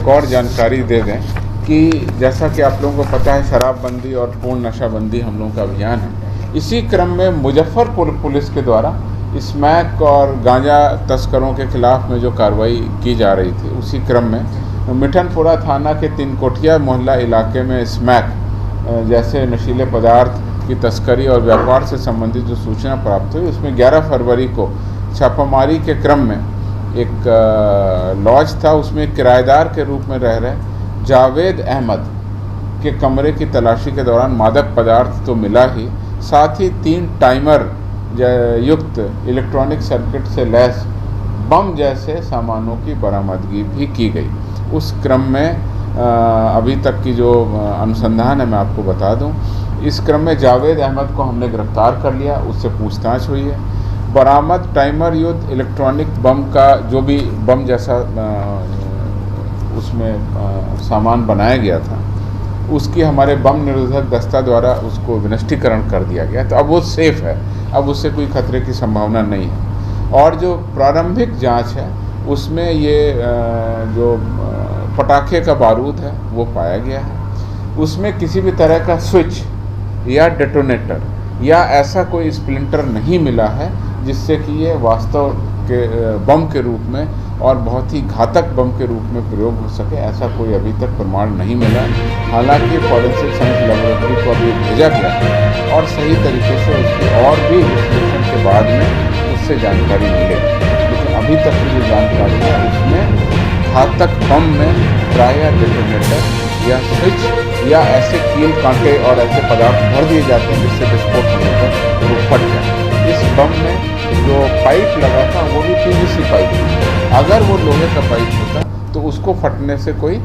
एक और जानकारी दे दें कि जैसा कि आप लोगों को पता है शराबबंदी और पूर्ण नशाबंदी हम लोगों का अभियान है। इसी क्रम में मुजफ्फरपुर पुलिस के द्वारा स्मैक और गांजा तस्करों के खिलाफ में जो कार्रवाई की जा रही थी, उसी क्रम में मिठनपुरा थाना के तिनकोठिया मोहल्ला इलाके में स्मैक जैसे नशीले पदार्थ की तस्करी और व्यापार से संबंधित जो सूचना प्राप्त हुई, उसमें 11 फरवरी को छापामारी के क्रम में एक लॉज था, उसमें किराएदार के रूप में रह रहे जावेद अहमद के कमरे की तलाशी के दौरान मादक पदार्थ तो मिला ही, साथ ही 3 टाइमर युक्त इलेक्ट्रॉनिक सर्किट से लैस बम जैसे सामानों की बरामदगी भी की गई। उस क्रम में अभी तक की जो अनुसंधान है मैं आपको बता दूं, इस क्रम में जावेद अहमद को हमने गिरफ्तार कर लिया, उससे पूछताछ हुई है। बरामद टाइमर युक्त इलेक्ट्रॉनिक बम का जो भी बम जैसा उसमें सामान बनाया गया था, उसकी हमारे बम निरोधक दस्ता द्वारा उसको विनष्टीकरण कर दिया गया, तो अब वो सेफ है, अब उससे कोई खतरे की संभावना नहीं है। और जो प्रारंभिक जांच है उसमें ये जो पटाखे का बारूद है वो पाया गया है। उसमें किसी भी तरह का स्विच या डेटोनेटर या ऐसा कोई स्प्लिंटर नहीं मिला है जिससे कि ये वास्तव के बम के रूप में और बहुत ही घातक बम के रूप में प्रयोग हो सके, ऐसा कोई अभी तक प्रमाण नहीं मिला। हालांकि फॉरेंसिक साइंस लैबोरेटरी को अभी भेजा गया है और सही तरीके से उसकी और भी विश्लेषण के बाद में उससे जानकारी मिलेगी, लेकिन अभी तक की जो जानकारी है उसमें घातक बम में प्रायः डेटोनेटर या स्विच या ऐसे कील कांटे और ऐसे पदार्थ भर दिए जाते हैं जिससे विस्फोट होने पर वो फट जाए। इस बम में जो पाइप लगा था वो भी पीवीसी पाइप था, अगर वो लोहे का पाइप होता तो उसको फटने से कोई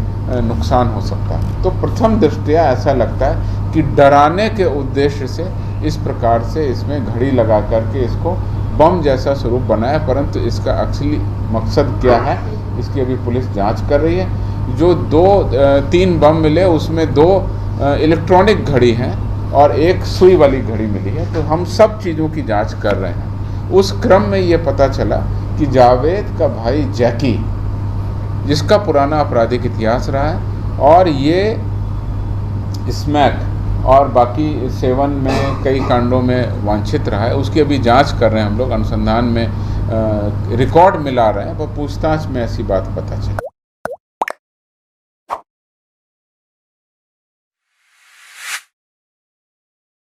नुकसान हो सकता है। तो प्रथम दृष्टया ऐसा लगता है कि डराने के उद्देश्य से इस प्रकार से इसमें घड़ी लगा करके इसको बम जैसा स्वरूप बनाया, परंतु इसका असली मकसद क्या है इसकी अभी पुलिस जांच कर रही है। जो 3 बम मिले उसमें 2 इलेक्ट्रॉनिक घड़ी हैं और 1 सुई वाली घड़ी मिली है, तो हम सब चीज़ों की जांच कर रहे हैं। उस क्रम में ये पता चला कि जावेद का भाई जैकी, जिसका पुराना आपराधिक इतिहास रहा है और ये स्मैक और बाकी सेवन में कई कांडों में वांछित रहा है, उसकी अभी जांच कर रहे हैं हम लोग, अनुसंधान में रिकॉर्ड मिला रहे हैं, पर पूछताछ में ऐसी बात पता चली।